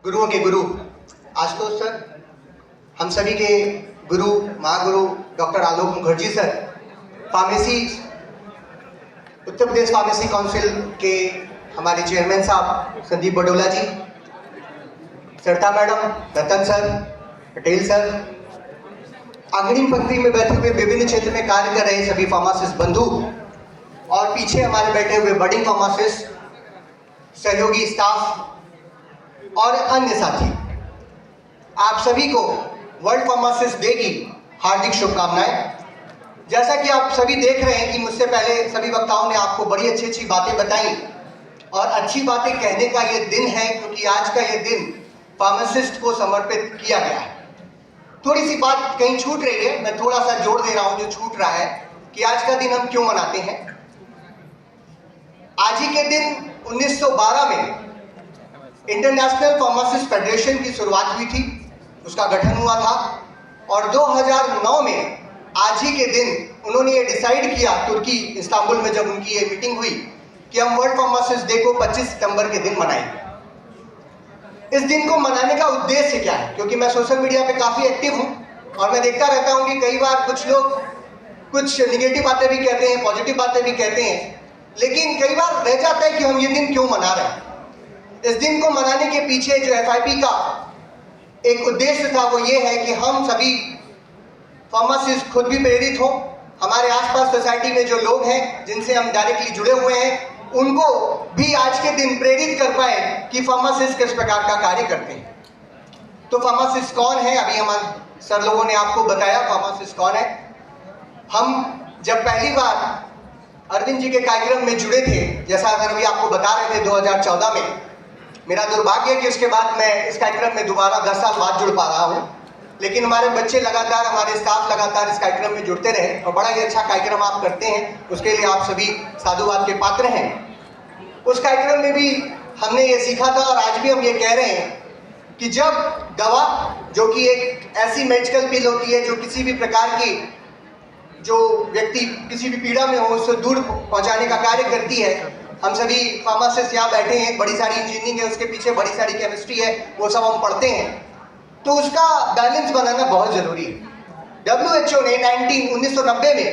गुरुओं के गुरु आशुतोष सर, हम सभी के गुरु महागुरु डॉक्टर आलोक Mukherjee sir, pharmacy Uttar Pradesh pharmacy council के हमारे चेयरमैन साहब संदीप बडोला जी, सरता मैडम, रतन सर, पटेल सर, अग्रिम पंक्ति में बैठे हुए विभिन्न क्षेत्र में कार्य कर रहे सभी फार्मासिस्ट बंधु और पीछे हमारे बैठे हुए बडिंग फार्मासिस्ट, सहयोगी स्टाफ और अन्य साथी, आप सभी को वर्ल्ड फार्मासिस्ट डे की हार्दिक शुभकामनाएं। जैसा कि आप सभी देख रहे हैं कि मुझसे पहले सभी वक्ताओं ने आपको बड़ी अच्छी अच्छी बातें बताई और अच्छी बातें कहने का ये दिन है क्योंकि आज का ये दिन फार्मासिस्ट को समर्पित किया गया है। थोड़ी सी बात कहीं छूट रही है, मैं थोड़ा सा जोड़ दे रहा हूं जो छूट रहा है कि आज का दिन हम क्यों मनाते हैं। आज ही के दिन 1912 में इंटरनेशनल फार्मासिस्ट फेडरेशन की शुरुआत हुई थी, उसका गठन हुआ था और 2009 में आज ही के दिन उन्होंने ये डिसाइड किया, तुर्की इस्तांबुल में जब उनकी ये मीटिंग हुई, कि हम वर्ल्ड फार्मासिस्ट डे को 25 सितंबर के दिन मनाएंगे। इस दिन को मनाने का उद्देश्य क्या है? क्योंकि मैं सोशल मीडिया पे काफ़ी एक्टिव हूँ और मैं देखता रहता हूँ कि कई बार कुछ लोग कुछ निगेटिव बातें भी कहते हैं, पॉजिटिव बातें भी कहते हैं, लेकिन कई बार रह जाता है कि हम ये दिन क्यों मना रहे हैं। इस दिन को मनाने के पीछे जो FIP का एक उद्देश्य था वो ये है कि हम सभी फार्मासिस्ट खुद भी प्रेरित हों, हमारे आसपास सोसाइटी में जो लोग हैं जिनसे हम डायरेक्टली जुड़े हुए हैं उनको भी आज के दिन प्रेरित कर पाए कि फार्मासिस्ट किस प्रकार का कार्य करते हैं। तो फार्मासिस्ट कौन है? अभी हमारे सर लोगों ने आपको बताया फार्मासिस्ट कौन है। हम जब पहली बार अरविंद जी के कार्यक्रम में जुड़े थे, जैसा अगर अभी आपको बता रहे थे 2014 में, मेरा दुर्भाग्य है कि उसके बाद मैं इस कार्यक्रम में दोबारा 10 साल बाद जुड़ पा रहा हूँ, लेकिन हमारे बच्चे लगातार, हमारे स्टाफ लगातार इस कार्यक्रम में जुड़ते रहे और बड़ा ही अच्छा कार्यक्रम आप करते हैं, उसके लिए आप सभी साधुवाद के पात्र हैं। उस कार्यक्रम में भी हमने ये सीखा था और आज भी हम ये कह रहे हैं कि जब दवा, जो कि एक ऐसी मेडिकल पिल होती है जो किसी भी प्रकार की, जो व्यक्ति किसी भी पीड़ा में हो उससे दूर पहुँचाने का कार्य करती है, हम सभी फार्मासिस्ट यहाँ बैठे हैं, बड़ी सारी इंजीनियरिंग है, उसके पीछे बड़ी सारी केमिस्ट्री है, वो सब हम पढ़ते हैं, तो उसका बैलेंस बनाना बहुत जरूरी है। WHO ने 1990 में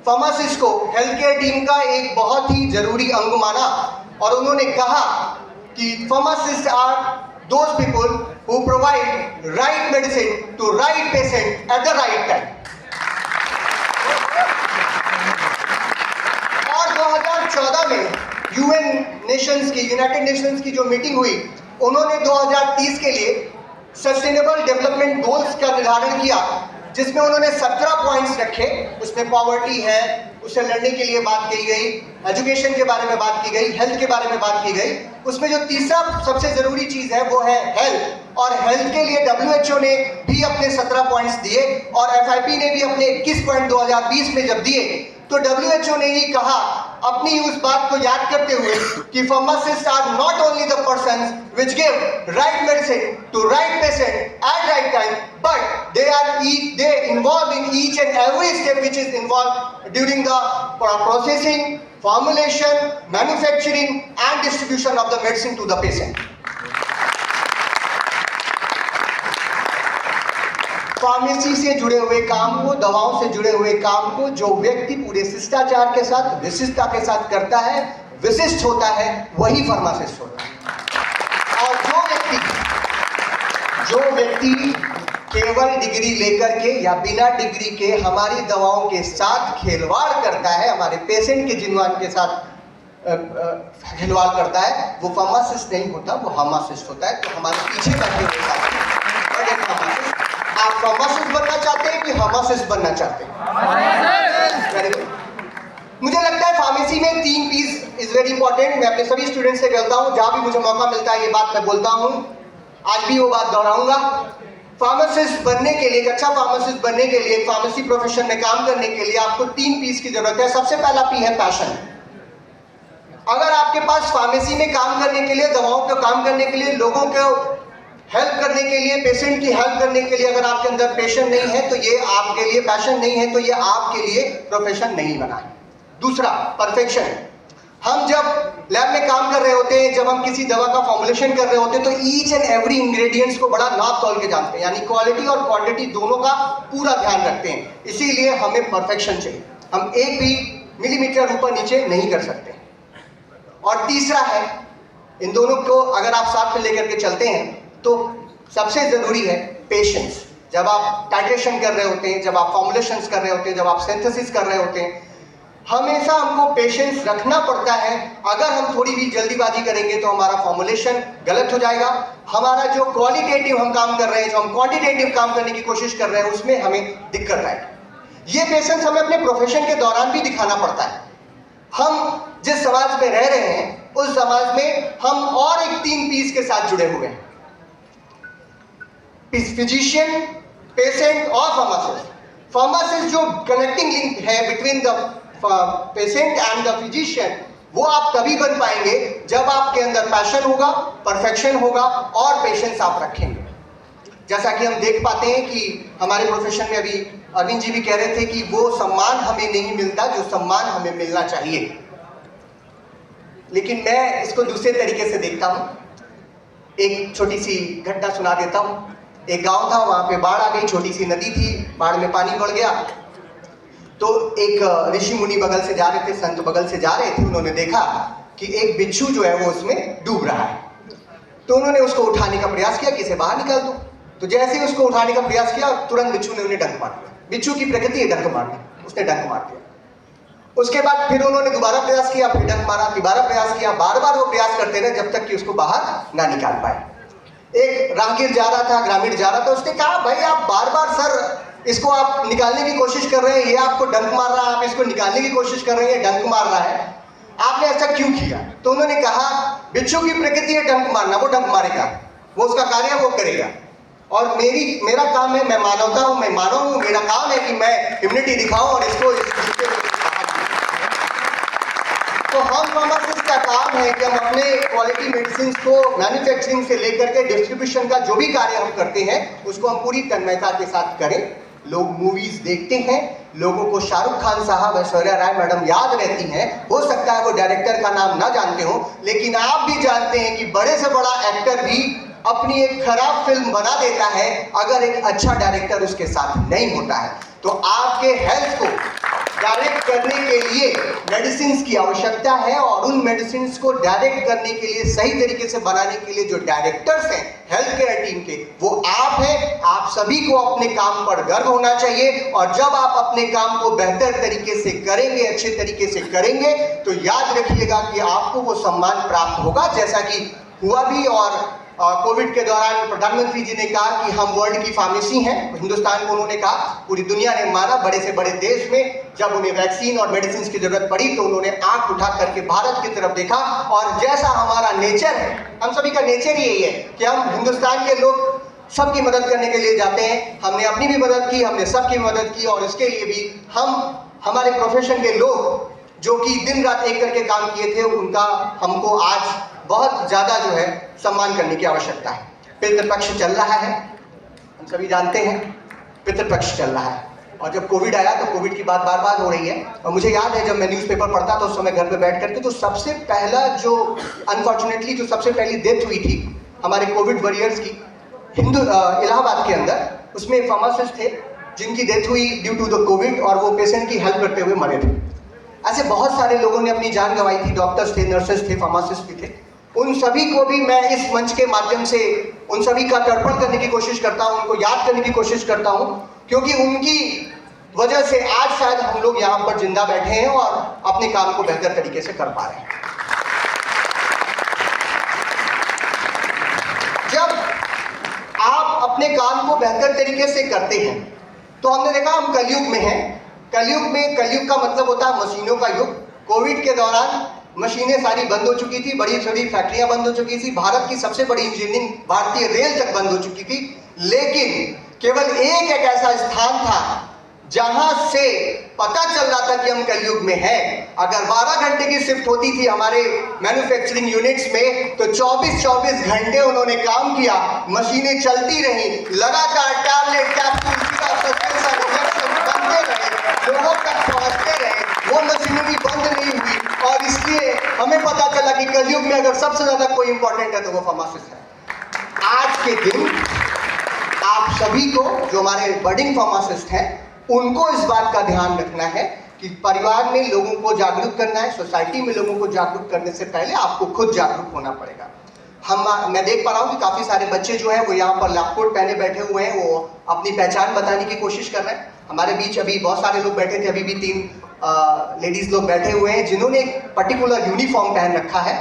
फार्मासिस्ट को हेल्थ केयर टीम का एक बहुत ही जरूरी अंग माना और उन्होंने कहा कि pharmacist are those people who provide right medicine to right patient at the right time. और 2014 में यूनाइटेड नेशंस की जो मीटिंग हुई, उन्होंने 2030 के लिए सस्टेनेबल डेवलपमेंट गोल्स का निर्धारण किया, जिसमें उन्होंने 17 पॉइंट्स रखे। उसमें पॉवर्टी है, उससे लड़ने के लिए बात की गई, एजुकेशन के बारे में बात की गई, हेल्थ के बारे में बात की गई। उसमें जो तीसरा सबसे जरूरी चीज है वो है हेल्थ, और हेल्थ के लिए WHO ने भी अपने 17 पॉइंट्स दिए और FIP ने भी अपने 21 पॉइंट 2020 में जब दिए तो WHO ने ही कहा, अपनी उस बात को याद करते हुए, कि pharmacist are not only the persons which give right medicine to right patient at right time, but they involved in each and every step which is involved during the processing, formulation, manufacturing and distribution of the medicine to the patient. Pharmacy से जुड़े हुए काम को, दवाओं से जुड़े हुए काम को जो व्यक्ति पूरे शिष्टाचार के साथ, विशिष्टता के साथ करता है, विशिष्ट होता है, वही फार्मासिस्ट होता है। और जो व्यक्ति केवल डिग्री लेकर के या बिना डिग्री के हमारी दवाओं के साथ खिलवाड़ करता है, हमारे पेशेंट के जीवन के साथ खिलवाड़ करता है, वो फार्मासिस्ट नहीं होता, वो हार्मासिस्ट होता है। तो हमारे पीछे बैठे हुए साथी, आप फार्मासिस्ट बनना चाहते हैं कि हार्मासिस्ट बनना चाहते हैं? Very good. मुझे लगता है फार्मेसी में 3 पीस इज वेरी इंपॉर्टेंट। मैं अपने सभी स्टूडेंट्स से कहता हूँ, जहाँ भी मुझे मौका मिलता है ये बात मैं बोलता हूँ, आज भी वो बात दोहराऊंगा। फार्मासिस्ट बनने के लिए, एक अच्छा फार्मासिस्ट बनने के लिए, फार्मेसी प्रोफेशन में काम करने के लिए आपको 3 पीस की जरूरत है। सबसे पहला पी है पैशन। अगर आपके पास फार्मेसी में काम करने के लिए, दवाओं का काम करने के लिए, लोगों को हेल्प करने के लिए, पेशेंट की हेल्प करने के लिए अगर आपके अंदर पैशन नहीं है तो ये आपके लिए, पैशन नहीं है तो ये आपके लिए प्रोफेशन नहीं बना है। दूसरा, परफेक्शन। हम जब लैब में काम कर रहे होते हैं, जब हम किसी दवा का फॉर्मुलेशन कर रहे होते हैं, तो ईच एंड एवरी इंग्रेडिएंट्स को बड़ा नाप तोल के जानते हैं, यानी क्वालिटी और क्वांटिटी दोनों का पूरा ध्यान रखते हैं। इसीलिए हमें परफेक्शन चाहिए, हम एक भी मिलीमीटर ऊपर नीचे नहीं कर सकते। और तीसरा है, इन दोनों को अगर आप साथ में लेकर के चलते हैं तो सबसे जरूरी है पेशेंस। जब आप टाइट्रेशन कर रहे होते हैं, जब आप फॉर्मुलेशंस कर रहे होते हैं, जब आप सिंथेसिस कर रहे होते हैं, हमेशा हमको पेशेंस रखना पड़ता है। अगर हम थोड़ी भी जल्दीबाजी करेंगे तो हमारा फॉर्मुलेशन गलत हो जाएगा, हमारा जो क्वालिटेटिव हम काम कर रहे हैं, जो हम क्वांटिटेटिव काम करने की कोशिश कर रहे हैं, उसमें हमें दिक्कत आएगी। ये पेशेंस हमें अपने प्रोफेशन के दौरान भी दिखाना पड़ता है। हम जिस समाज में रह रहे हैं, उस समाज में हम और एक 3 पीस के साथ जुड़े हुए हैं, फिजिशियन, पेशेंट और फार्मासिस्ट। फार्मासिस्ट जो कनेक्टिंग लिंक है between the patient and the physician, वो आप तभी बन पाएंगे जब आपके अंदर पैशन होगा, परफेक्शन होगा और पेशेंस आप रखेंगे। जैसा कि हम देख पाते हैं कि हमारे प्रोफेशन में अभी अरविंद जी भी कह रहे थे कि वो सम्मान हमें नहीं मिलता जो सम्मान हमें मिलना चाहिए। लेकिन मैं इसको दूसरे तरीके से देखता हूँ। एक छोटी सी घटना सुना देता हूँ। एक गांव था, वहां पे बाढ़ आ गई, छोटी सी नदी थी, बाढ़ में पानी बढ़ गया। तो एक ऋषि मुनि बगल से जा रहे थे, संत बगल से जा रहे थे, उन्होंने देखा कि एक बिच्छू जो है वो उसमें डूब रहा है। तो उन्होंने उसको उठाने का प्रयास किया कि इसे बाहर निकाल दो। तो जैसे ही उसको उठाने का प्रयास किया, तुरंत बिच्छू ने उन्हें डंक मार दिया। बिच्छू की प्रकृति है डंक मारना, उसने डंक मार दिया। उसके बाद फिर उन्होंने दोबारा प्रयास किया, फिर डंक मारा, दोबारा प्रयास किया, बार बार वो प्रयास करते रहे जब तक कि उसको बाहर ना निकाल पाए। एक राहगीर जा रहा था, ग्रामीण जा रहा था, उसने कहा भाई आप बार बार सर इसको आप निकालने की कोशिश कर रहे हैं, ये आपको डंक मार रहा है, आप इसको निकालने की कोशिश कर रहे हैं, डंक मार रहा है, आपने ऐसा क्यों किया? तो उन्होंने कहा बिच्छू की प्रकृति है डंक मारना, वो डंक मारेगा, वो उसका कार्य वो करेगा। और मेरा काम है, मैं मानवता हूं, मैं मानव हूं, मेरा काम है कि मैं इम्यूनिटी दिखाऊं और इसको तो हम फार्मासिस्ट का काम है कि हम अपने क्वालिटी मेडिसिन को मैन्युफैक्चरिंग से लेकर के डिस्ट्रीब्यूशन का जो भी कार्य हम करते हैं उसको हम पूरी तन्मयता के साथ करें। लोग मूवीज देखते हैं, लोगों को शाहरुख खान साहब, ऐश्वर्या राय मैडम याद रहती हैं, हो सकता है वो डायरेक्टर का नाम ना जानते हो, लेकिन आप भी जानते हैं कि बड़े से बड़ा एक्टर भी अपनी एक खराब फिल्म बना देता है अगर एक अच्छा डायरेक्टर उसके साथ नहीं होता है। तो आपके हेल्थ को डायरेक्ट करने के लिए मेडिसिन की आवश्यकता है और उन मेडिसिन को डायरेक्ट करने के लिए, सही तरीके से बनाने के लिए जो डायरेक्टर्स हैं हेल्थ केयर टीम के, वो आप हैं। आप सभी को अपने काम पर गर्व होना चाहिए और जब आप अपने काम को बेहतर तरीके से करेंगे, अच्छे तरीके से करेंगे, तो याद रखिएगा कि आपको वो सम्मान प्राप्त होगा जैसा कि हुआ भी। और कोविड के दौरान प्रधानमंत्री जी ने कहा कि हम वर्ल्ड की फार्मेसी हैं, हिंदुस्तान को उन्होंने कहा, पूरी दुनिया ने माना। बड़े से बड़े देश में जब उन्हें वैक्सीन और मेडिसिन की जरूरत पड़ी तो उन्होंने आंख उठा करके भारत की तरफ देखा। और जैसा हमारा नेचर है, हम सभी का नेचर ही यही है कि हम हिंदुस्तान के लोग सबकी मदद करने के लिए जाते हैं। हमने अपनी भी मदद की, हमने सबकी मदद की और इसके लिए भी हमारे प्रोफेशन के लोग जो कि दिन रात एक करके काम किए थे, उनका हमको आज बहुत ज्यादा जो है सम्मान करने की आवश्यकता है। पितृपक्ष चल रहा है, हम सभी जानते हैं पितृपक्ष चल रहा है। और जब कोविड आया तो कोविड की बात बार बार हो रही है। और मुझे याद है जब मैं न्यूज़पेपर पढ़ता था उस समय घर पे बैठ करके, तो सबसे पहला जो अनफॉर्चुनेटली जो सबसे पहली डेथ हुई थी हमारे कोविड वॉरियर्स की इलाहाबाद के अंदर, उसमें फार्मासिस्ट थे जिनकी डेथ हुई ड्यू टू द कोविड और वो पेशेंट की हेल्प करते हुए मरे थे। ऐसे बहुत सारे लोगों ने अपनी जान गंवाई थी, डॉक्टर्स थे, नर्सेस थे, फार्मासिस्ट भी थे। उन सभी को भी मैं इस मंच के माध्यम से उन सभी का तर्पण करने की कोशिश करता हूं, उनको याद करने की कोशिश करता हूं, क्योंकि उनकी वजह से आज शायद हम लोग यहाँ पर जिंदा बैठे हैं और अपने काम को बेहतर तरीके से कर पा रहे हैं। जब आप अपने काम को बेहतर तरीके से करते हैं तो हमने देखा हम कलयुग में हैं। कलयुग का मतलब होता है मशीनों का युग। कोविड के दौरान मशीनें सारी बंद हो चुकी थी, बड़ी छोटी फैक्ट्रियां बंद हो चुकी थी, भारत की सबसे बड़ी इंजीनियरिंग भारतीय रेल तक बंद हो चुकी थी। लेकिन केवल एक ऐसा स्थान था जहां से पता चल रहा था कि हम कलयुग में हैं। अगर 12 घंटे की शिफ्ट होती थी हमारे मैन्युफैक्चरिंग यूनिट्स में, तो 24 घंटे उन्होंने काम किया, मशीनें चलती रही, लगातार tablet, capsule, syrup, suspension, injection बनते रहे, लोगों तक पहुंचते रहे। वो मशीनरी बंद नहीं हुई, और इसलिए हमें पता चला कि कलयुग में अगर सबसे ज्यादा कोई इंपॉर्टेंट है तो वो फार्मासिस्ट है। आज के दिन आप सभी को, जो हमारे बर्डिंग फार्मासिस्ट हैं, उनको इस बात का ध्यान रखना है कि परिवार में लोगों को जागरूक करना है, सोसाइटी में लोगों को जागरूक करने से पहले आपको खुद जागरूक होना पड़ेगा। मैं देख पा रहा हूँ कि काफी सारे बच्चे जो हैं वो यहाँ पर लैब कोट पहने बैठे हुए हैं, वो अपनी पहचान बताने की कोशिश कर रहे हैं। हमारे बीच अभी बहुत सारे लोग बैठे थे, अभी भी 3 लेडीज लोग बैठे हुए हैं जिन्होंने एक पर्टिकुलर यूनिफॉर्म पहन रखा है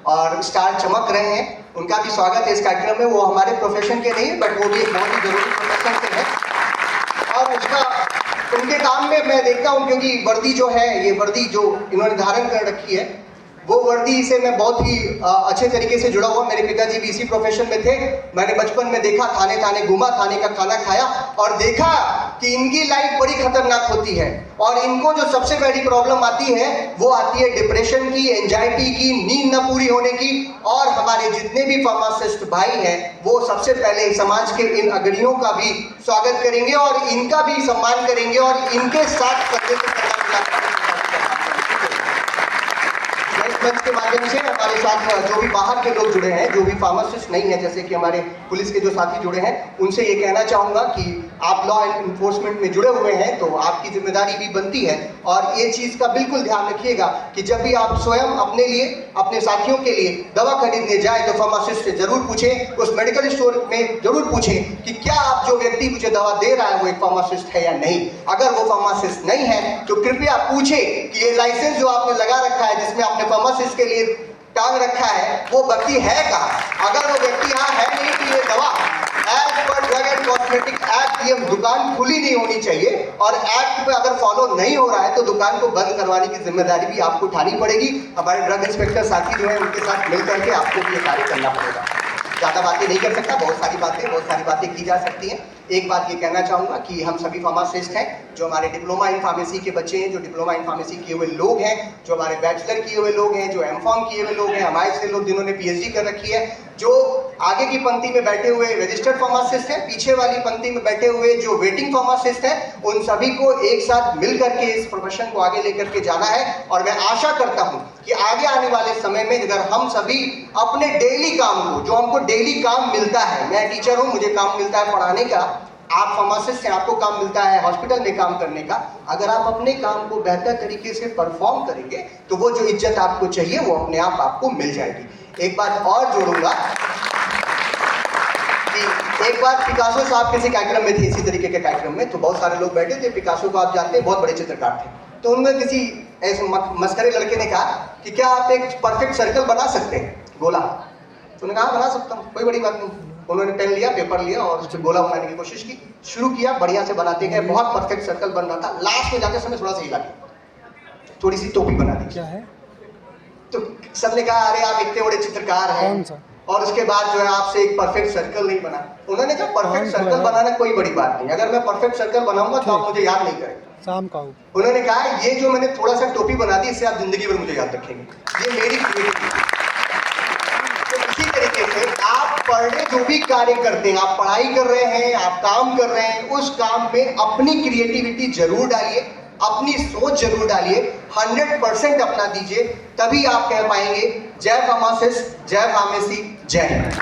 और स्टार चमक रहे हैं। उनका भी स्वागत है इस कार्यक्रम में। वो हमारे प्रोफेशन के नहीं, बट वो भी एक बहुत ही जरूरी प्रोफेशन के हैं, और उसका उनके काम में मैं देखता हूँ, क्योंकि वर्दी जो है, ये वर्दी जो इन्होंने धारण कर रखी है, वो वर्दी से मैं बहुत ही अच्छे तरीके से जुड़ा हुआ। मेरे पिताजी भी इसी प्रोफेशन में थे। मैंने बचपन में देखा, थाने थाने घूमा, थाने का खाना खाया और देखा कि इनकी लाइफ बड़ी खतरनाक होती है, और इनको जो सबसे बड़ी प्रॉब्लम आती है वो आती है डिप्रेशन की, एंजाइटी की, नींद न पूरी होने की। और हमारे जितने भी फार्मासिस्ट भाई हैं वो सबसे पहले समाज के इन अग्रणियों का भी स्वागत करेंगे और इनका भी सम्मान करेंगे और इनके साथ करने मंच के माध्यम से हमारे साथ जो भी बाहर के लोग जुड़े हैं, जो भी फार्मासिस्ट नहीं है, जैसे कि हमारे पुलिस के जो साथी जुड़े हैं, उनसे ये कहना चाहूँगा कि आप लॉ एनफोर्समेंट में जुड़े हुए हैं तो आपकी जिम्मेदारी भी बनती है, और ये चीज़ का बिल्कुल ध्यान रखिएगा कि जब भी आप स्वयं अपने लिए, अपने साथियों के लिए दवा खरीदने जाए तो फार्मासिस्ट से जरूर पूछें, उस मेडिकल स्टोर में जरूर पूछें कि क्या आप जो व्यक्ति मुझे दवा दे रहा है वो एक फार्मासिस्ट है या नहीं। अगर वो फार्मासिस्ट नहीं है तो कृपया पूछें कि ये लाइसेंस जो आपने लगा रखा है, जिसमें आपने फार्मासिस्ट के लिए टांग रखा है, वो व्यक्ति है कहाँ। अगर वो व्यक्ति यहाँ है नहीं तो ये दवा as per drug and cosmetic act, ये दुकान खुली नहीं होनी चाहिए, और एक्ट पे अगर फॉलो नहीं हो रहा है तो दुकान को बंद करवाने की जिम्मेदारी भी आपको उठानी पड़ेगी। हमारे ड्रग इंस्पेक्टर साथी जो है उनके साथ मिल करके आपको भी ये कार्य करना पड़ेगा। ज़्यादा बातें नहीं कर सकता, बहुत सारी बातें की जा सकती हैं। एक बात ये कहना चाहूँगा कि हम सभी फार्मासिस्ट हैं, जो हमारे डिप्लोमा इन फार्मेसी के बच्चे हैं, जो डिप्लोमा इन फार्मेसी किए हुए लोग हैं, जो हमारे बैचलर किए हुए लोग हैं, जो एमफॉर्म किए हुए लोग हैं, हमारे से लोग जिन्होंने पीएचडी कर रखी है, जो आगे की पंक्ति में बैठे हुए रजिस्टर्ड फार्मासिस्ट हैं, पीछे वाली पंक्ति में बैठे हुए जो वेटिंग फार्मासिस्ट हैं, उन सभी को एक साथ मिल करके इस प्रोफेशन को आगे लेकर के जाना है। और मैं आशा करता हूं कि आगे आने वाले समय में अगर हम सभी अपने डेली काम को, जो हमको डेली काम मिलता है, मैं टीचर हूं, मुझे काम मिलता है पढ़ाने का, आप फार्मासिस्ट हैं, आपको काम मिलता है हॉस्पिटल में काम करने का, अगर आप अपने काम को बेहतर तरीके से परफॉर्म करेंगे तो वो जो इज्जत आपको चाहिए वो अपने आप आपको मिल जाएगी। एक बात और जोड़ूंगा, एक बार पिकासो साहब किसी कार्यक्रम में थे, इसी तरीके के कार्यक्रम में, तो बहुत सारे लोग बैठे थे। पिकासो को आप जानते हैं, बहुत बड़े चित्रकार थे। तो उनमें किसी ऐसे मस्करे लड़के ने कहा कि क्या आप एक परफेक्ट सर्कल बना सकते हैं, गोला। तो उन्होंने कहा बना सकता हूँ, कोई बड़ी बात नहीं। उन्होंने पेन लिया, पेपर लिया और उससे गोला बनाने की कोशिश की, शुरू किया, बढ़िया से बनाते गए, बहुत परफेक्ट सर्कल बन रहा था। लास्ट में जाते समय थोड़ा सा हिला गया, थोड़ी सी टोपी बना दी। क्या है? तो सबने कहा अरे आप इतने बड़े चित्रकार हैं और उसके बाद जो है आपसे एक परफेक्ट सर्कल नहीं बना। उन्होंने कहा परफेक्ट सर्कल बनाना कोई बड़ी बात नहीं, अगर मैं परफेक्ट सर्कल बनाऊंगा तो आप मुझे याद नहीं करेंगे। शाम का उन्होंने कहा ये जो मैंने थोड़ा सा टोपी बना दी, इससे आप जिंदगी भर मुझे याद रखेंगे, ये मेरी क्रिएटिविटी। तो इसी तरीके से आप पढ़ने जो भी कार्य करते हैं, आप पढ़ाई कर रहे हैं, आप काम कर रहे हैं, उस काम में अपनी क्रिएटिविटी जरूर डालिए, अपनी सोच जरूर डालिए, 100% अपना दीजिए, तभी आप कह पाएंगे जय फार्मासिस्ट, जय फार्मेसी, जय हिंद।